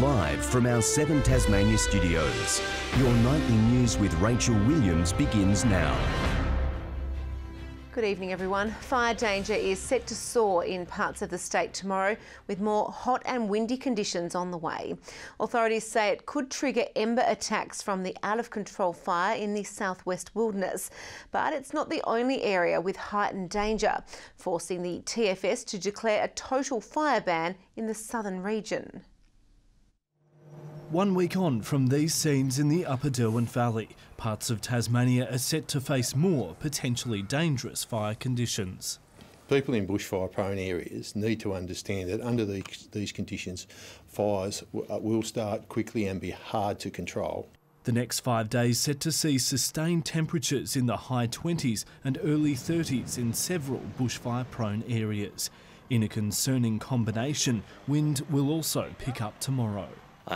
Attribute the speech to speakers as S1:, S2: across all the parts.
S1: Live from our 7 Tasmania studios, your nightly news with Rachel Williams begins now.
S2: Good evening, everyone. Fire danger is set to soar in parts of the state tomorrow, with more hot and windy conditions on the way. Authorities say it could trigger ember attacks from the out-of-control fire in the southwest wilderness. But it's not the only area with heightened danger, forcing the TFS to declare a total fire ban in the southern region.
S3: 1 week on from these scenes in the Upper Derwent Valley, parts of Tasmania are set to face more potentially dangerous fire conditions.
S4: People in bushfire-prone areas need to understand that under these conditions, fires will start quickly and be hard to control.
S3: The next 5 days set to see sustained temperatures in the high 20s and early 30s in several bushfire-prone areas. In a concerning combination, wind will also pick up tomorrow.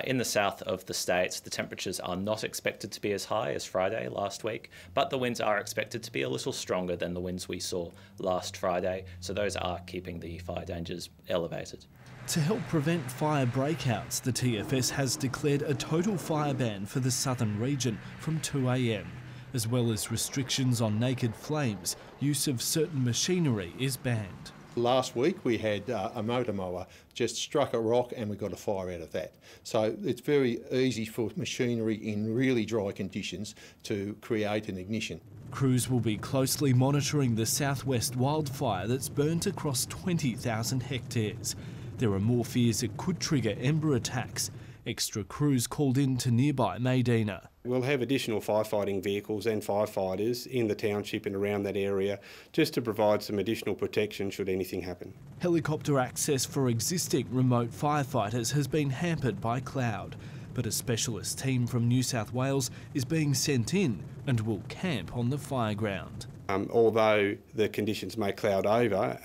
S5: In the south of the states, the temperatures are not expected to be as high as Friday last week, but the winds are expected to be a little stronger than the winds we saw last Friday, so those are keeping the fire dangers elevated.
S3: To help prevent fire breakouts, the TFS has declared a total fire ban for the southern region from 2 a.m. As well as restrictions on naked flames, use of certain machinery is banned.
S4: Last week we had a motor mower just struck a rock and we got a fire out of that. So it's very easy for machinery in really dry conditions to create an ignition.
S3: Crews will be closely monitoring the southwest wildfire that's burnt across 20,000 hectares. There are more fears it could trigger ember attacks. Extra crews called in to nearby Medina.
S6: We'll have additional firefighting vehicles and firefighters in the township and around that area just to provide some additional protection should anything happen.
S3: Helicopter access for existing remote firefighters has been hampered by cloud, but a specialist team from New South Wales is being sent in and will camp on the fire ground.
S6: Although the conditions may cloud over,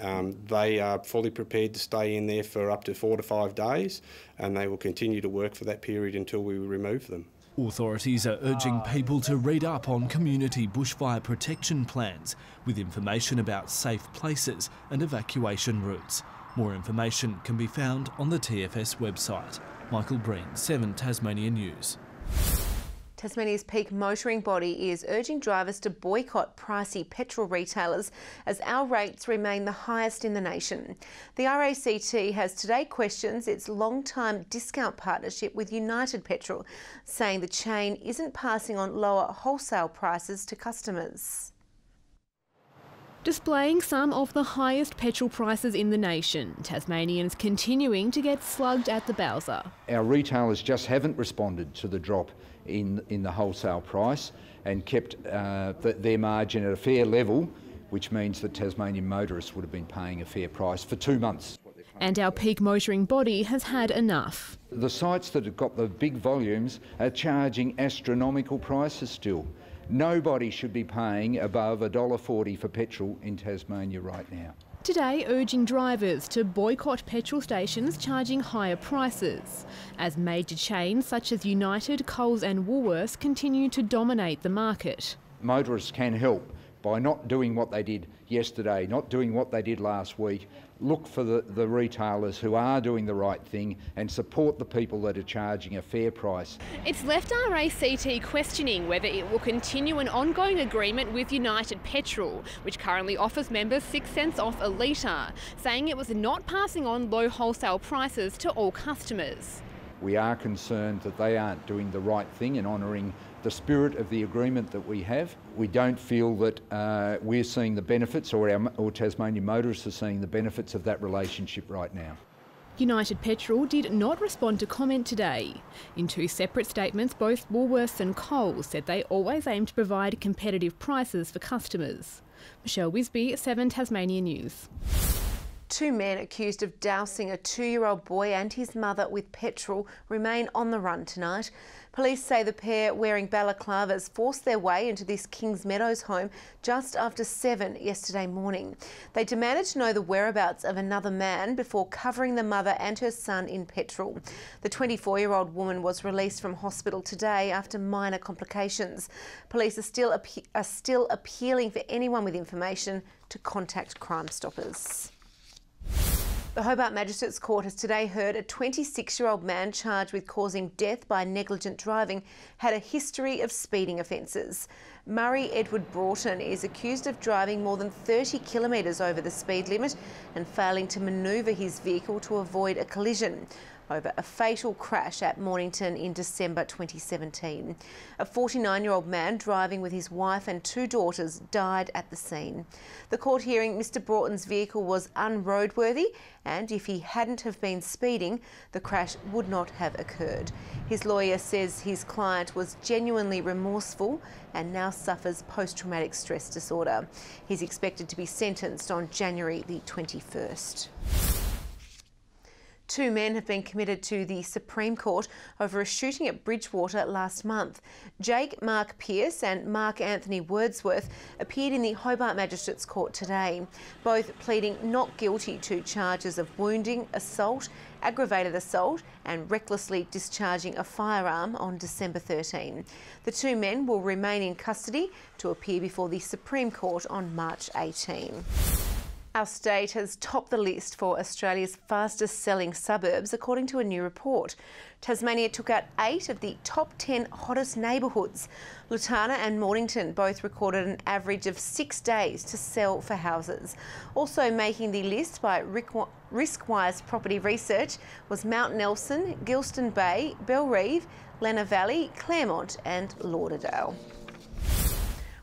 S6: they are fully prepared to stay in there for up to 4 to 5 days, and they will continue to work for that period until we remove them.
S3: Authorities are urging people to read up on community bushfire protection plans with information about safe places and evacuation routes. More information can be found on the TFS website. Michael Breen, 7 Tasmania News.
S2: Tasmania's peak motoring body is urging drivers to boycott pricey petrol retailers as our rates remain the highest in the nation. The RACT has today questioned its long-time discount partnership with United Petrol, saying the chain isn't passing on lower wholesale prices to customers.
S7: Displaying some of the highest petrol prices in the nation, Tasmanians continuing to get slugged at the bowser.
S8: Our retailers just haven't responded to the drop in the wholesale price and kept their margin at a fair level, which means that Tasmanian motorists would have been paying a fair price for 2 months.
S7: And our peak motoring body has had enough.
S8: The sites that have got the big volumes are charging astronomical prices still. Nobody should be paying above $1.40 for petrol in Tasmania right now.
S7: Today urging drivers to boycott petrol stations charging higher prices, as major chains such as United, Coles and Woolworths continue to dominate the market.
S8: Motorists can help by not doing what they did yesterday, not doing what they did last week. Look for the retailers who are doing the right thing and support the people that are charging a fair price.
S7: It's left RACT questioning whether it will continue an ongoing agreement with United Petrol, which currently offers members 6 cents off a litre, saying it was not passing on low wholesale prices to all customers.
S8: We are concerned that they aren't doing the right thing and honouring the spirit of the agreement that we have. We don't feel that we're seeing the benefits or Tasmanian motorists are seeing the benefits of that relationship right now.
S7: United Petrol did not respond to comment today. In 2 separate statements, both Woolworths and Coles said they always aim to provide competitive prices for customers. Michelle Wisby, 7 Tasmania News.
S2: 2 men accused of dousing a 2-year-old boy and his mother with petrol remain on the run tonight. Police say the pair, wearing balaclavas, forced their way into this Kings Meadows home just after 7 yesterday morning. They demanded to know the whereabouts of another man before covering the mother and her son in petrol. The 24-year-old woman was released from hospital today after minor complications. Police are still appealing for anyone with information to contact Crime Stoppers. The Hobart Magistrates Court has today heard a 26-year-old man charged with causing death by negligent driving had a history of speeding offences. Murray Edward Broughton is accused of driving more than 30 kilometres over the speed limit and failing to manoeuvre his vehicle to avoid a collision over a fatal crash at Mornington in December 2017. A 49-year-old man driving with his wife and 2 daughters died at the scene. The court hearing Mr Broughton's vehicle was unroadworthy and if he hadn't have been speeding, the crash would not have occurred. His lawyer says his client was genuinely remorseful and now suffers post-traumatic stress disorder. He's expected to be sentenced on January the 21st. 2 men have been committed to the Supreme Court over a shooting at Bridgewater last month. Jake Mark Pearce and Mark Anthony Wordsworth appeared in the Hobart Magistrates Court today, both pleading not guilty to charges of wounding, assault, aggravated assault and recklessly discharging a firearm on December 13. The 2 men will remain in custody to appear before the Supreme Court on March 18. Our state has topped the list for Australia's fastest selling suburbs, according to a new report. Tasmania took out 8 of the top 10 hottest neighbourhoods. Lutana and Mornington both recorded an average of 6 days to sell for houses. Also making the list by Riskwise Property Research was Mount Nelson, Gilston Bay, Bellerive, Lenna Valley, Claremont and Lauderdale.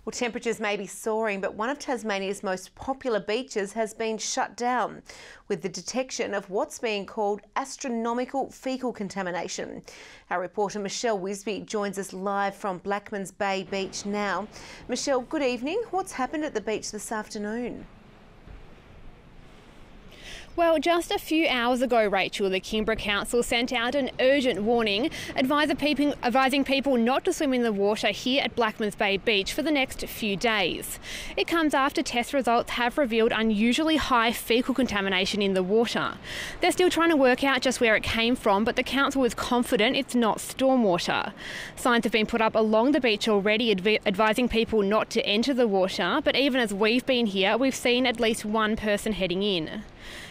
S2: Well, temperatures may be soaring, but one of Tasmania's most popular beaches has been shut down with the detection of what's being called astronomical faecal contamination. Our reporter Michelle Wisby joins us live from Blackmans Bay Beach now. Michelle, good evening. What's happened at the beach this afternoon?
S7: Well, just a few hours ago, Rachel, the Kingborough Council sent out an urgent warning advising people not to swim in the water here at Blackmans Bay Beach for the next few days. It comes after test results have revealed unusually high faecal contamination in the water. They're still trying to work out just where it came from, but the council is confident it's not stormwater. Signs have been put up along the beach already advising people not to enter the water, but even as we've been here, we've seen at least one person heading in.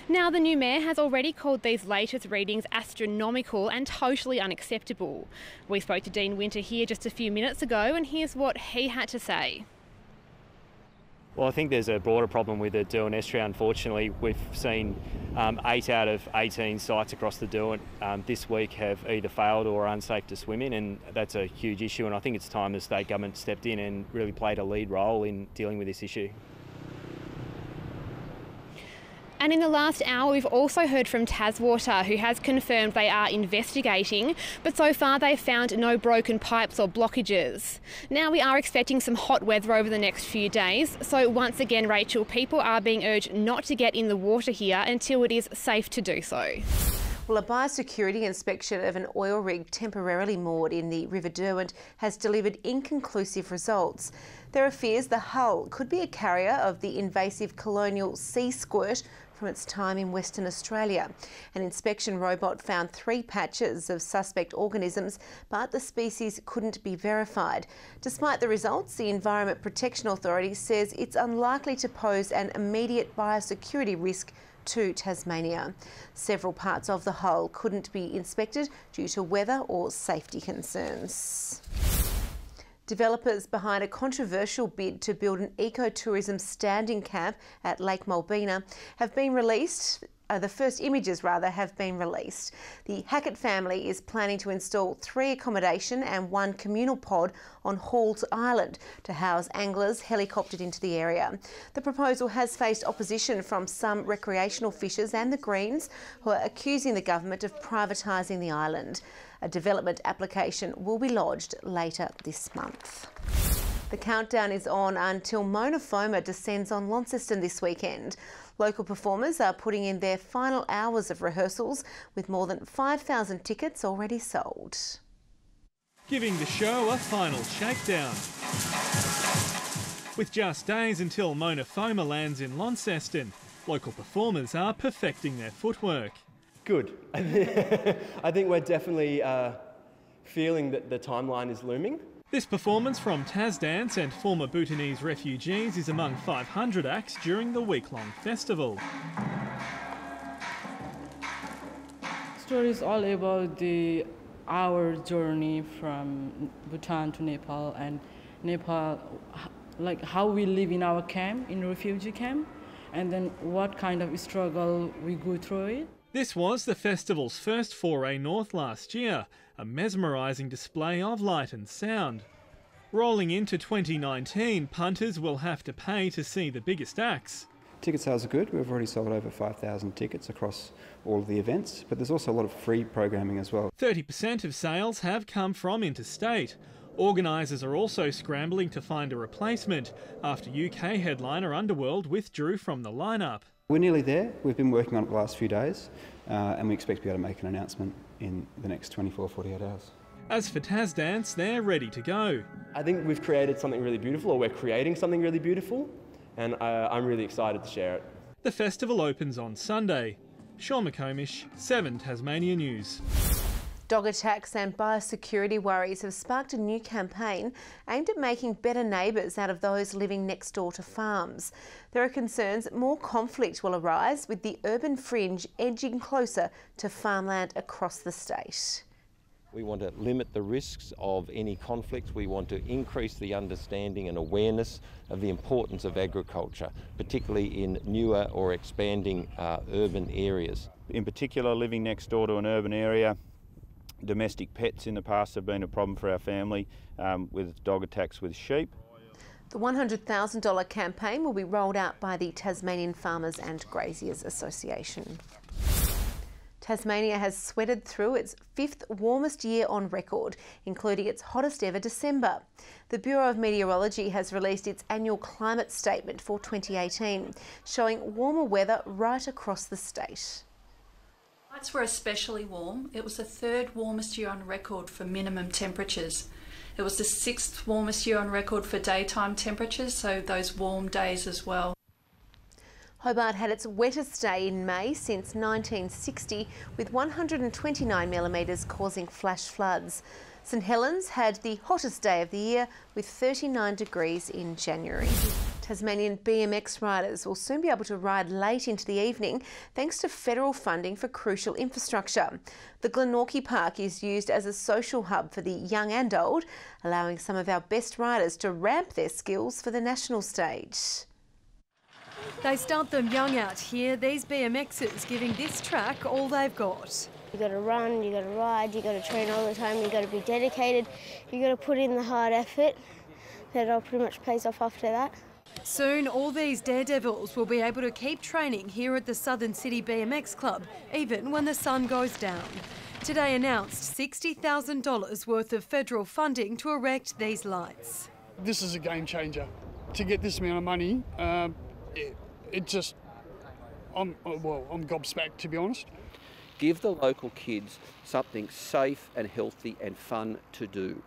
S7: Now, the new mayor has already called these latest readings astronomical and totally unacceptable. We spoke to Dean Winter here just a few minutes ago, and here's what he had to say.
S9: Well, I think there's a broader problem with the Derwent estuary. Unfortunately, we've seen 8 out of 18 sites across the Derwent this week have either failed or are unsafe to swim in, and that's a huge issue. And I think it's time the state government stepped in and really played a lead role in dealing with this issue.
S7: And in the last hour, we've also heard from Taswater, who has confirmed they are investigating, but so far they've found no broken pipes or blockages. Now, we are expecting some hot weather over the next few days, so once again, Rachel, people are being urged not to get in the water here until it is safe to do so.
S2: Well, a biosecurity inspection of an oil rig temporarily moored in the River Derwent has delivered inconclusive results. There are fears the hull could be a carrier of the invasive colonial sea squirt from its time in Western Australia. An inspection robot found 3 patches of suspect organisms, but the species couldn't be verified. Despite the results, the Environment Protection Authority says it's unlikely to pose an immediate biosecurity risk to Tasmania. Several parts of the hull couldn't be inspected due to weather or safety concerns. Developers behind a controversial bid to build an ecotourism standing camp at Lake Mulbina have been released. The first images, have been released. The Hackett family is planning to install 3 accommodation and 1 communal pod on Halls Island to house anglers helicoptered into the area. The proposal has faced opposition from some recreational fishers and the Greens, who are accusing the government of privatising the island. A development application will be lodged later this month. The countdown is on until Mona Foma descends on Launceston this weekend. Local performers are putting in their final hours of rehearsals with more than 5,000 tickets already sold.
S3: Giving the show a final shakedown. With just days until Mona Foma lands in Launceston, local performers are perfecting their footwork.
S10: Good. I think we're definitely feeling that the timeline is looming.
S3: This performance from Tasdance and former Bhutanese refugees is among 500 acts during the week-long festival.
S11: story is all about our journey from Bhutan to Nepal, and Nepal, like how we live in our camp, in refugee camp, and then what kind of struggle we go through it.
S3: This was the festival's first foray north last year, a mesmerising display of light and sound. Rolling into 2019, punters will have to pay to see the biggest acts.
S12: Ticket sales are good. We've already sold over 5,000 tickets across all of the events, but there's also a lot of free programming as well.
S3: 30% of sales have come from interstate. Organisers are also scrambling to find a replacement after UK headliner Underworld withdrew from the lineup.
S12: We're nearly there. We've been working on it the last few days, and we expect to be able to make an announcement in the next 24, 48 hours.
S3: As for TasDance, they're ready to go.
S10: I think we've created something really beautiful, or we're creating something really beautiful, and I'm really excited to share it.
S3: The festival opens on Sunday. Sean McComish, 7 Tasmania News.
S2: Dog attacks and biosecurity worries have sparked a new campaign aimed at making better neighbours out of those living next door to farms. There are concerns that more conflict will arise with the urban fringe edging closer to farmland across the state.
S13: We want to limit the risks of any conflicts. We want to increase the understanding and awareness of the importance of agriculture, particularly in newer or expanding urban areas.
S14: In particular, living next door to an urban area, domestic pets in the past have been a problem for our family with dog attacks with sheep.
S2: The $100,000 campaign will be rolled out by the Tasmanian Farmers and Graziers Association. Tasmania has sweated through its 5th warmest year on record, including its hottest ever December. The Bureau of Meteorology has released its annual climate statement for 2018, showing warmer weather right across the state.
S15: Nights were especially warm. It was the 3rd warmest year on record for minimum temperatures. It was the 6th warmest year on record for daytime temperatures, so those warm days as well.
S2: Hobart had its wettest day in May since 1960, with 129 millimetres causing flash floods. St Helens had the hottest day of the year with 39 degrees in January. Tasmanian BMX riders will soon be able to ride late into the evening thanks to federal funding for crucial infrastructure. The Glenorchy Park is used as a social hub for the young and old, allowing some of our best riders to ramp their skills for the national stage.
S16: They start them young out here, these BMXers giving this track all they've got.
S17: You got to run, you got to ride, you got to train all the time, you got to be dedicated, you got to put in the hard effort. That all pretty much pays off after that.
S16: Soon all these daredevils will be able to keep training here at the Southern City BMX Club, even when the sun goes down. Today announced $60,000 worth of federal funding to erect these lights.
S18: This is a game changer. To get this amount of money, I'm gobsmacked, to be honest.
S19: Give the local kids something safe and healthy and fun to do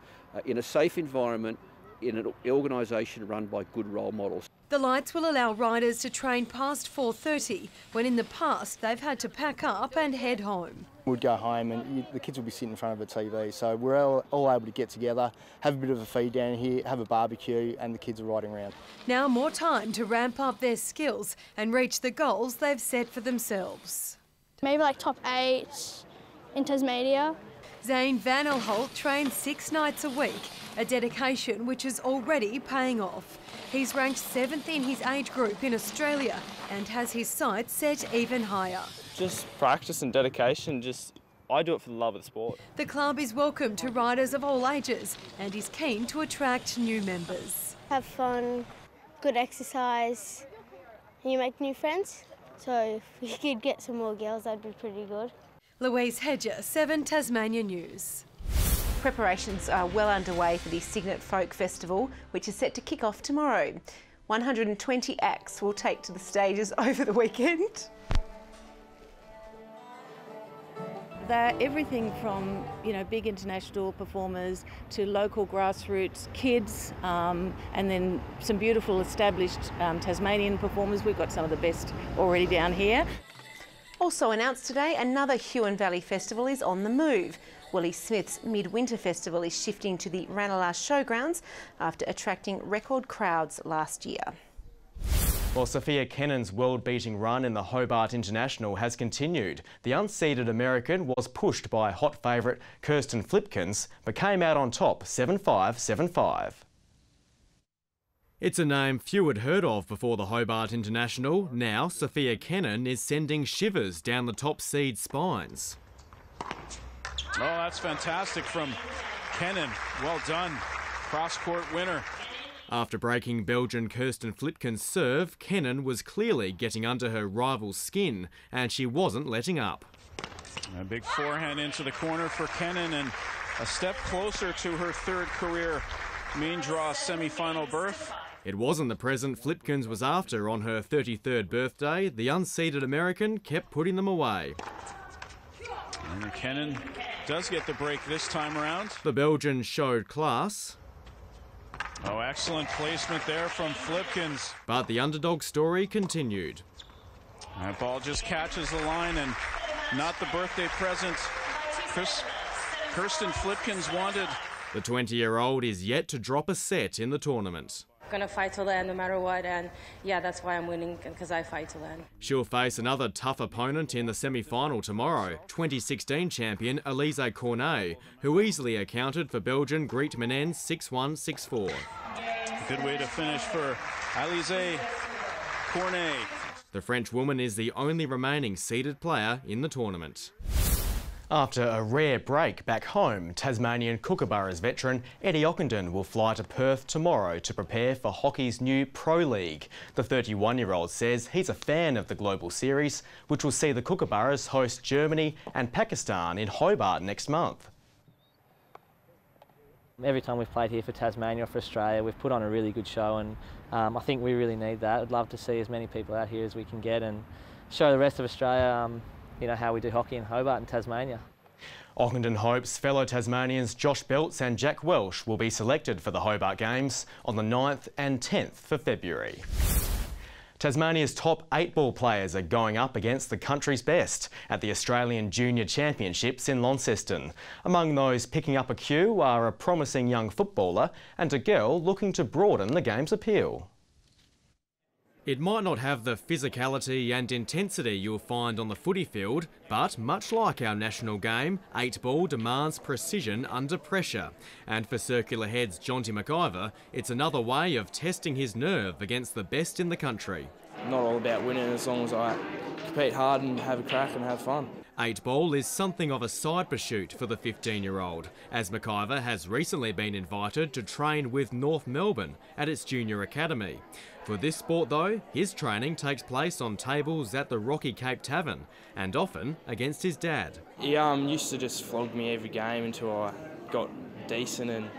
S19: in a safe environment, in an organisation run by good role models.
S16: The lights will allow riders to train past 4:30, when in the past they've had to pack up and head home.
S20: We'd go home and the kids would be sitting in front of a TV, so we're all able to get together, have a bit of a feed down here, have a barbecue, and the kids are riding around.
S16: Now more time to ramp up their skills and reach the goals they've set for themselves.
S17: Maybe like top 8 in Tasmania.
S16: Zane Van Elholt trains 6 nights a week, a dedication which is already paying off. He's ranked 7th in his age group in Australia and has his sights set even higher.
S9: Just practice and dedication, I do it for the love of the sport.
S16: The club is welcome to riders of all ages and is keen to attract new members.
S17: Have fun, good exercise, and you make new friends. So if we could get some more girls, that'd be pretty good.
S16: Louise Hedger, 7 Tasmania News.
S2: Preparations are well underway for the Cygnet Folk Festival, which is set to kick off tomorrow. 120 acts will take to the stages over the weekend.
S21: They're everything from, big international performers to local grassroots kids, and then some beautiful established Tasmanian performers. We've got some of the best already down here.
S2: Also announced today, another Huon Valley Festival is on the move. Willie Smith's Midwinter Festival is shifting to the Ranelagh Showgrounds after attracting record crowds last year.
S1: Well, Sophia Kennan's world-beating run in the Hobart International has continued. The unseeded American was pushed by hot favourite Kirsten Flipkens, but came out on top 7-5, 7-5. It's a name few had heard of before the Hobart International. Now, Sophia Kennan is sending shivers down the top seed spines.
S22: Oh, that's fantastic from Kennan. Well done. Cross-court winner.
S1: After breaking Belgian Kirsten Flipkens' serve, Kennan was clearly getting under her rival's skin, and she wasn't letting up.
S22: A big forehand into the corner for Kennan, and a step closer to her third career mean draw semi-final berth.
S1: It wasn't the present Flipkens was after on her 33rd birthday. The unseeded American kept putting them away.
S22: And Kennan does get the break this time around.
S1: The Belgian showed class.
S22: Oh, excellent placement there from Flipkens.
S1: But the underdog story continued.
S22: That ball just catches the line, and not the birthday present Kirsten Flipkens wanted.
S1: The 20-year-old is yet to drop a set in the tournament.
S23: Going to fight till the end no matter what, and yeah, that's why I'm winning, because I fight till the end.
S1: She'll face another tough opponent in the semi-final tomorrow, 2016 champion Elise Cornet, who easily accounted for Belgian Greet Menen 6-1, 6-4.
S22: Good way to finish for Elise Cornet.
S1: The French woman is the only remaining seeded player in the tournament. After a rare break back home, Tasmanian Kookaburras veteran Eddie Ockenden will fly to Perth tomorrow to prepare for hockey's new Pro League. The 31-year-old says he's a fan of the global series, which will see the Kookaburras host Germany and Pakistan in Hobart next month.
S24: Every time we've played here for Tasmania or for Australia, we've put on a really good show, and I think we really need that. I'd love to see as many people out here as we can get and show the rest of Australia how we do hockey in Hobart and Tasmania.
S1: Ockenden hopes fellow Tasmanians Josh Belts and Jack Welsh will be selected for the Hobart Games on the 9th and 10th for February. Tasmania's top 8-ball players are going up against the country's best at the Australian Junior Championships in Launceston. Among those picking up a cue are a promising young footballer and a girl looking to broaden the game's appeal. It might not have the physicality and intensity you'll find on the footy field, but much like our national game, 8-ball demands precision under pressure. And for Circular Head's Jonty McIver, it's another way of testing his nerve against the best in the country.
S25: Not all about winning, as long as I compete hard and have a crack and have fun.
S1: 8-ball is something of a side pursuit for the 15-year-old, as McIver has recently been invited to train with North Melbourne at its junior academy. For this sport though, his training takes place on tables at the Rocky Cape Tavern, and often against his dad.
S25: He used to just flog me every game until I got decent, and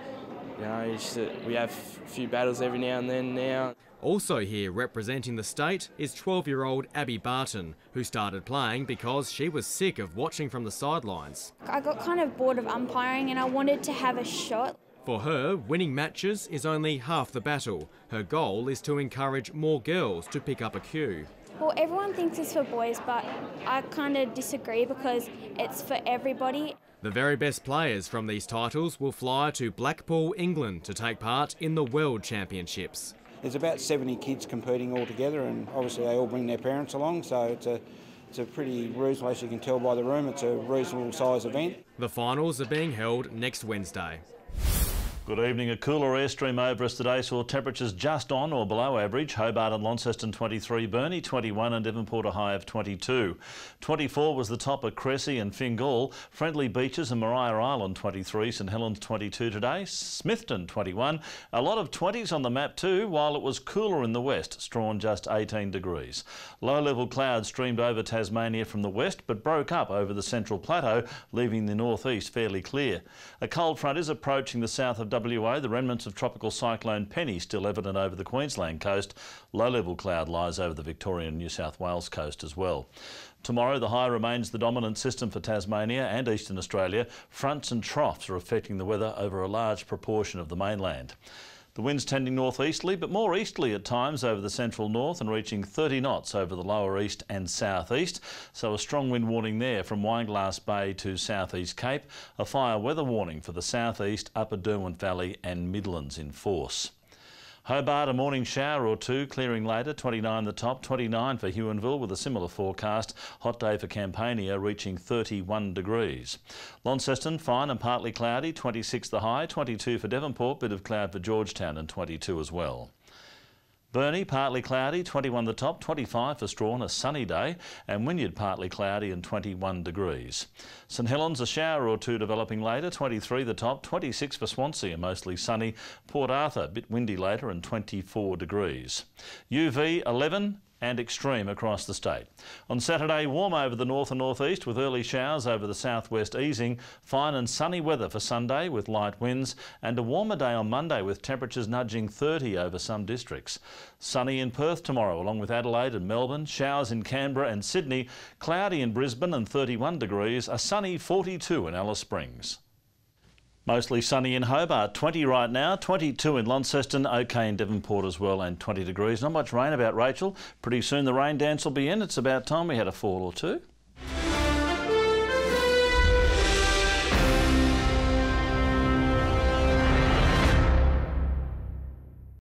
S25: we have a few battles every now and then now.
S1: Also here representing the state is 12-year-old Abby Barton, who started playing because she was sick of watching from the sidelines.
S26: I got kind of bored of umpiring and I wanted to have a shot.
S1: For her, winning matches is only half the battle. Her goal is to encourage more girls to pick up a cue.
S26: Well, everyone thinks it's for boys, but I kind of disagree because it's for everybody.
S1: The very best players from these titles will fly to Blackpool, England to take part in the World Championships.
S27: There's about 70 kids competing all together, and obviously they all bring their parents along, so it's a pretty reasonable, as you can tell by the room, it's a reasonable size event.
S1: The finals are being held next Wednesday.
S28: Good evening. A cooler airstream over us today saw temperatures just on or below average. Hobart and Launceston 23, Burnie 21 and Devonport a high of 22. 24 was the top at Cressy and Fingal. Friendly Beaches and Maria Island 23, St Helens 22 today. Smithton 21. A lot of 20s on the map too, while it was cooler in the west, Strawn just 18 degrees. Low-level clouds streamed over Tasmania from the west but broke up over the Central Plateau, leaving the northeast fairly clear. A cold front is approaching the south of WA, the remnants of tropical cyclone Penny still evident over the Queensland coast. Low-level cloud lies over the Victorian and New South Wales coast as well. Tomorrow the high remains the dominant system for Tasmania and eastern Australia. Fronts and troughs are affecting the weather over a large proportion of the mainland. The winds tending northeasterly, but more easterly at times over the central north and reaching 30 knots over the lower east and southeast. So a strong wind warning there from Wineglass Bay to southeast Cape. A fire weather warning for the southeast, upper Derwent Valley and Midlands in force. Hobart, a morning shower or two, clearing later, 29 the top, 29 for Huonville with a similar forecast. Hot day for Campania, reaching 31 degrees. Launceston, fine and partly cloudy, 26 the high, 22 for Devonport, bit of cloud for Georgetown and 22 as well. Burnie, partly cloudy, 21 the top, 25 for Strawn, a sunny day, and Wynyard partly cloudy and 21 degrees. St Helens, a shower or two developing later, 23 the top, 26 for Swansea, and mostly sunny. Port Arthur, a bit windy later and 24 degrees. UV, 11 and extreme across the state. On Saturday, warm over the north and northeast with early showers over the southwest easing. Fine and sunny weather for Sunday with light winds, and a warmer day on Monday with temperatures nudging 30 over some districts. Sunny in Perth tomorrow along with Adelaide and Melbourne. Showers in Canberra and Sydney. Cloudy in Brisbane and 31 degrees. A sunny 42 in Alice Springs. Mostly sunny in Hobart, 20 right now, 22 in Launceston, okay in Devonport as well, and 20 degrees. Not much rain about, Rachel. Pretty soon the rain dance will be in. It's about time we had a fall or two.